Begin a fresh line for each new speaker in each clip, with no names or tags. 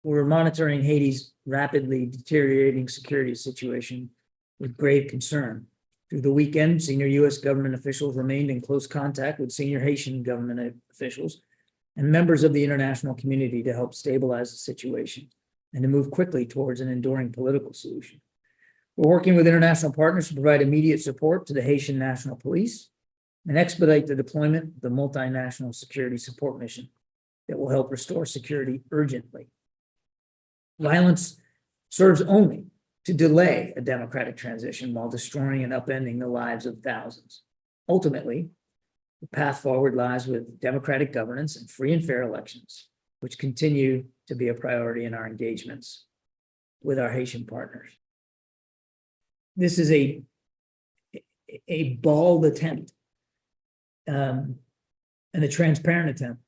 we're monitoring Haiti's rapidly deteriorating security situation with grave concern. Through the weekend, senior U.S. government officials remained in close contact with senior Haitian government officials and members of the international community to help stabilize the situation and to move quickly towards an enduring political solution. We're working with international partners to provide immediate support to the Haitian National Police and expedite the deployment of the multinational security support mission that will help restore security urgently. Violence serves only to delay a democratic transition while destroying and upending the lives of thousands. Ultimately, the path forward lies with democratic governance and free and fair elections, which continue to be a priority in our engagements with our Haitian partners. This is a bold attempt and a transparent attempt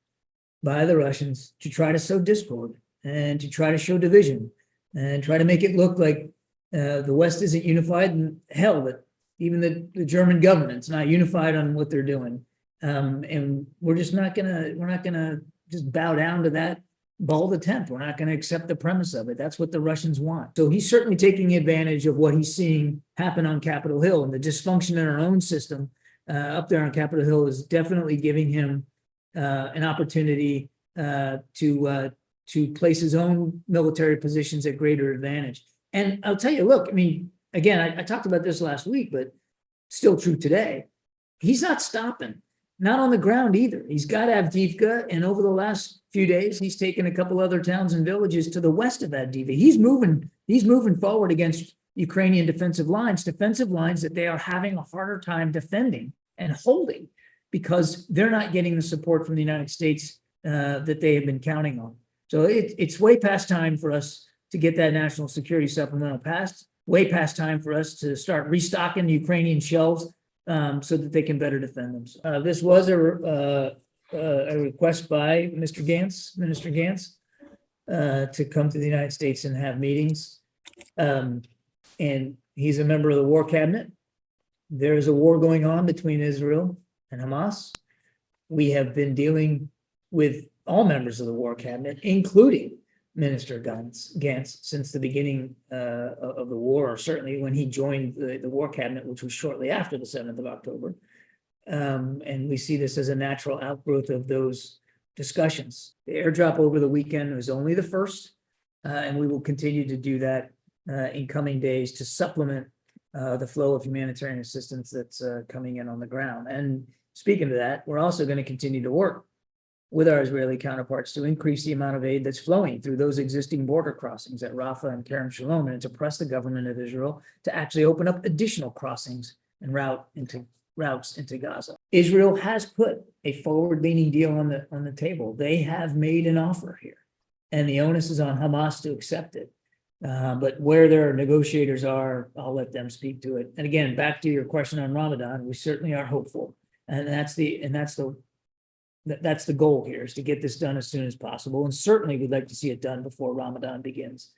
by the Russians to try to sow discord and to try to show division and try to make it look like the West isn't unified, and hell, that even the German government's not unified on what they're doing. And we're not gonna just bow down to that bold attempt. We're not gonna accept the premise of it. That's what the Russians want. So he's certainly taking advantage of what he's seeing happen on Capitol Hill, and the dysfunction in our own system up there on Capitol Hill is definitely giving him an opportunity to place his own military positions at greater advantage. And I'll tell you, look, I mean, again, I talked about this last week, but still true today. He's not stopping, not on the ground either. He's got Avdiivka, and over the last few days, he's taken a couple other towns and villages to the west of Avdiivka. He's moving forward against Ukrainian defensive lines that they are having a harder time defending and holding because they're not getting the support from the United States that they have been counting on. So it's way past time for us to get that national security supplemental passed, way past time for us to start restocking Ukrainian shelves so that they can better defend themselves. This was a request by Minister Gantz, to come to the United States and have meetings. And he's a member of the War Cabinet. There is a war going on between Israel and Hamas. We have been dealing with all members of the War Cabinet, including Minister Gantz, since the beginning of the war, or certainly when he joined the War Cabinet, which was shortly after the 7th of October. And we see this as a natural outgrowth of those discussions. The airdrop over the weekend was only the first, and we will continue to do that in coming days to supplement the flow of humanitarian assistance that's coming in on the ground. And speaking of that, we're also going to continue to work with our Israeli counterparts to increase the amount of aid that's flowing through those existing border crossings at Rafah and Kerem Shalom, and to press the government of Israel to actually open up additional crossings and routes into Gaza. Israel has put a forward-leaning deal on the table. They have made an offer here, and the onus is on Hamas to accept it. But where their negotiators are, I'll let them speak to it. And again, back to your question on Ramadan, we certainly are hopeful, and that's the goal here, is to get this done as soon as possible. And certainly we'd like to see it done before Ramadan begins.